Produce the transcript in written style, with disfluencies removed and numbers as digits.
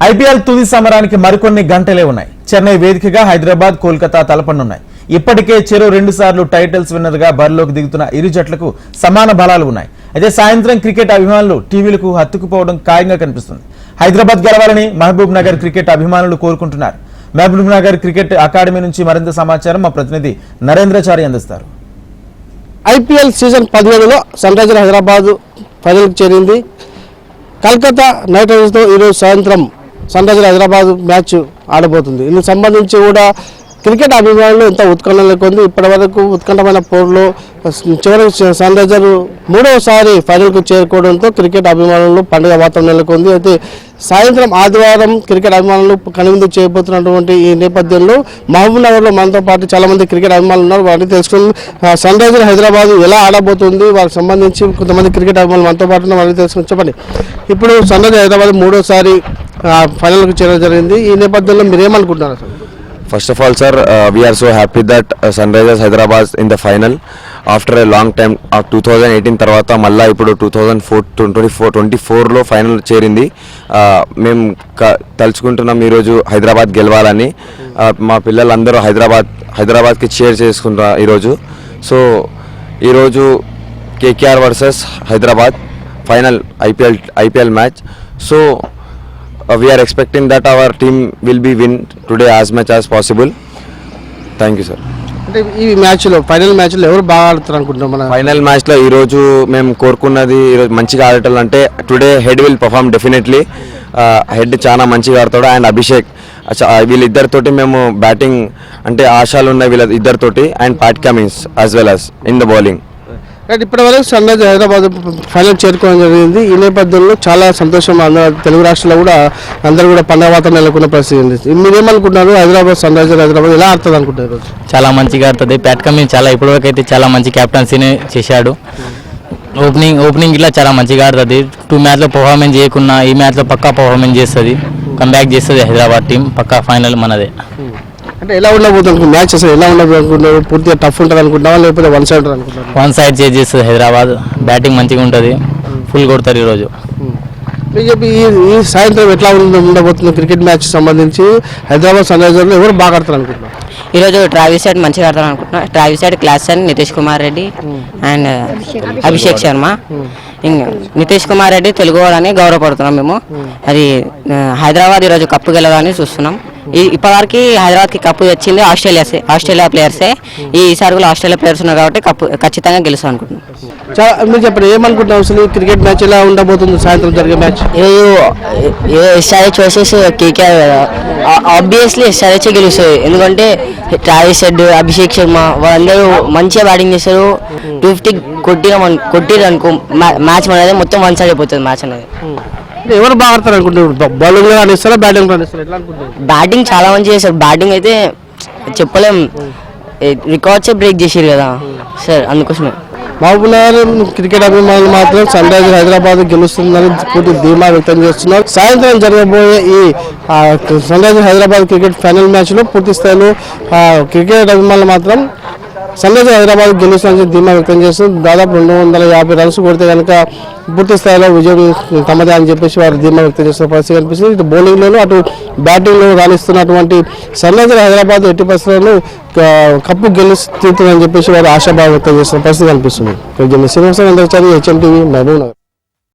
IPL తుది సమరానికి మరికొన్ని గంటలే ఉన్నాయి. చెన్నై వేదికగా హైదరాబాద్, కోల్కతా తలపనున్నాయి. ఇప్పటికే చెరో 2 సార్లు టైటిల్స్ విన్నర్ గా బరిలోకి దిగుతున్న ఇరు జట్లకు సమాన బలాలు ఉన్నాయి. అయితే సాయంత్రం క్రికెట్ అభిమానులు టీవీలకు హత్తుకుపోవడం ఖాయంగా కనిపిస్తుంది. హైదరాబాద్ గెలవాలని మహబూబ్ నగర్ క్రికెట్ అభిమానులు కోరుకుంటున్నారు. మహబూబ్ నగర్ క్రికెట్ అకాడమీ నుంచి మరింత సమాచారం మా ప్రతినిధి నరేంద్రచారి అందిస్తారు. ఐపీఎల్ సీజన్ 17లో సన్ రైజర్స్ హైదరాబాద్ ఫైనల్కి చేరింది. కలకత్తా నైట్ రైడర్స్తో ఈరోజు సాయంత్రం సన్ రైజర్స్ హైదరాబాద్ మ్యాచ్ ఆడబోతుంది. ఇందుకు సంబంధించి కూడా క్రికెట్ అభిమానులు ఎంత ఉత్కంఠ నెలకొంది. ఇప్పటి వరకు ఉత్కంఠమైన పోరులో చివరికి సన్ రైజర్ 3వసారి ఫైనల్కు చేరుకోవడంతో క్రికెట్ అభిమానులు పండుగ వాతావరణం నెలకొంది. అయితే సాయంత్రం ఆదివారం క్రికెట్ అభిమానులు కనువిందు చేయబోతున్నటువంటి ఈ నేపథ్యంలో మహబూబ్ నగర్లో మనతో పాటు చాలా మంది క్రికెట్ అభిమానులు ఉన్నారు. వారిని తెలుసుకుని సన్ రైజర్స్ హైదరాబాద్ ఎలా ఆడబోతుంది, వారికి సంబంధించి కొంతమంది క్రికెట్ అభిమానులు మనతో పాటు వారిని తెలుసుకుని చెప్పండి. ఇప్పుడు సన్ రైజర్స్ హైదరాబాద్ 3వసారి ఫైనల్కు చేరడం జరిగింది. ఈ నేపథ్యంలో మీరు ఏమనుకుంటున్నారు sir? First of all, sir, we are so happy that Sunrisers Hyderabad in the final after a long time of 2018 తర్వాత మళ్ళీ ఇప్పుడు 2024లో ఫైనల్ చేరింది. మేము తలుచుకుంటున్నాం ఈరోజు హైదరాబాద్ గెలవాలని. మా పిల్లలందరూ హైదరాబాద్కి షేర్ చేసుకుంటారు ఈరోజు. సో ఈరోజు KKR versus Hyderabad final IPL match. So we are expecting that our team will be win today as much as possible. Thank you, sir. అంటే ఈ మ్యాచ్లో ఫైనల్ మ్యాచ్లో ఎవరు బాగా ఆడుతారు అనుకుంటున్నాం? మన ఫైనల్ మ్యాచ్లో ఈరోజు మేము కోరుకున్నది ఈరోజు మంచిగా ఆడటాలంటే today Head will perform definitely. Head చాలా మంచిగా ఆడతాడు. అండ్ అభిషేక్, వీళ్ళిద్దరితోటి మేము బ్యాటింగ్ అంటే ఆశలు ఉన్నాయి వీళ్ళిద్దరితోటి. And Pat Cummins as well as in the bowling. ఇప్పటి వరకు సన్ రైజర్స్ హైదరాబాద్ ఫైనల్ చేరుకోవడం జరిగింది. ఈ నేపథ్యంలో చాలా సంతోషం. తెలుగు రాష్ట్రాల్లో కూడా అందరూ కూడా పండుగ వాతావరణం నెలకొన్న పరిస్థితి ఉంది. మీరేమనుకుంటున్నారు? హైదరాబాద్ సన్ రైజర్స్ హైదరాబాద్ ఎలా ఆడుతుంది అనుకుంటారు? చాలా మంచిగా ఆడుతుంది. ప్యాట్ కమిన్స్ చాలా ఇప్పటివరకు అయితే చాలా మంచి క్యాప్టెన్సీని చేశాడు. ఓపెనింగ్ ఇట్లా చాలా మంచిగా ఆడుతుంది. 2 మ్యాచ్లో పర్ఫార్మెన్స్ చేయకున్నా ఈ మ్యాచ్లో పక్కా పర్ఫార్మెన్స్ చేస్తుంది. కంబ్యాక్ చేస్తుంది హైదరాబాద్ టీం. పక్కా ఫైనల్ మనదే. అంటే ఎలా ఉండబోతుంది మ్యాచ్? అసలు ఎలా ఉండబోతున్నారు? పూర్తిగా టఫ్ ఉంటుంది అనుకుంటున్నావా లేకపోతే వన్ సైడ్ అనుకుంటున్నావా? వన్ సైడ్ చేస్తుంది హైదరాబాద్. బ్యాటింగ్ మంచిగా ఉంటుంది. ఫుల్ కొడతారు ఈరోజు. మీరు చెప్పి ఈ సాయంత్రం ఎట్లా ఉండబోతుంది క్రికెట్ మ్యాచ్ సంబంధించి? హైదరాబాద్ సన్ రైజర్స్లో ఎవరు బాగా ఆడతారు అనుకుంటున్నారు? ఈరోజు ట్రావిస్ హెడ్ మంచిగా ఆడతారు అనుకుంటున్నా. Travis head, Klaasen, Nitish Kumar Reddy and Abhishek Sharma. Nitish Kumar Reddy Telugu వాడని గౌరవపడుతున్నాం మేము. అది హైదరాబాద్ ఈరోజు కప్పు గెలవాలని చూస్తున్నాం. ఇప్పటివరకు హైదరాబాద్కి కప్పు వచ్చింది ఆస్ట్రేలియా ప్లేయర్సే. ఈసారి కూడా ఆస్ట్రేలియా ప్లేయర్స్ ఉన్నారు కాబట్టి కప్పు ఖచ్చితంగా గెలుస్తాం అనుకుంటున్నాం. మీరు చెప్పండి, ఏమనుకుంటున్నాం అసలు క్రికెట్ మ్యాచ్ ఎలా ఉండబోతుంది సాయంత్రం జరిగే match? SRH versus KKR. Obviously SRH గెలుస్తుంది. ఎందుకంటే ట్రావిస్ హెడ్, అభిషేక్ శర్మ వాళ్ళందరూ మంచిగా బ్యాటింగ్ చేస్తారు. 250 కొట్టిరు అనుకో మ్యాచ్ అనేది మొత్తం వన్ సైడ్ అయిపోతుంది మ్యాచ్ అనేది. ఎవరు బాగా ఆడతారు అనుకుంటున్నారు? బౌలింగ్ రానిస్తారా బ్యాటింగ్ రానిస్తారా? ఎట్లా అనుకుంటున్నారు? బ్యాటింగ్ చాలా మంచిగా చేస్తారు. బ్యాటింగ్ అయితే చెప్పలేం, రికార్డ్సే బ్రేక్ చేసారు కదా సార్. అందుకోసమే మహబూబ్ నగర్ క్రికెట్ అభిమానులు మాత్రం సన్ రైజర్స్ హైదరాబాద్ గెలుస్తుందని పూర్తి ధీమా వ్యక్తం చేస్తున్నారు. సాయంత్రం జరగబోయే ఈ Sunrisers Hyderabad cricket final మ్యాచ్లో పూర్తి స్థాయిలో క్రికెట్ అభిమానులు మాత్రం సన్ రైజర్స్ హైదరాబాద్ గెలుస్తుందని ధీమా వ్యక్తం చేస్తుంది. దాదాపు 250 రన్స్ కొడితే కనుక పూర్తి స్థాయిలో విజయం తమదే అని చెప్పేసి వారు ధీమా వ్యక్తం చేస్తున్న పరిస్థితి కనిపిస్తుంది. ఇటు బౌలింగ్లోనూ అటు బ్యాటింగ్లో రాణిస్తున్నటువంటి సన్ రైజర్స్ హైదరాబాద్ ఎట్టి పరిస్థితుల్లో కప్పు గెలుస్తుందని చెప్పేసి వారు ఆశాభావం వ్యక్తం చేస్తున్న పరిస్థితి కనిపిస్తుంది. Srinivasa HM TV, Mahabub Nagar.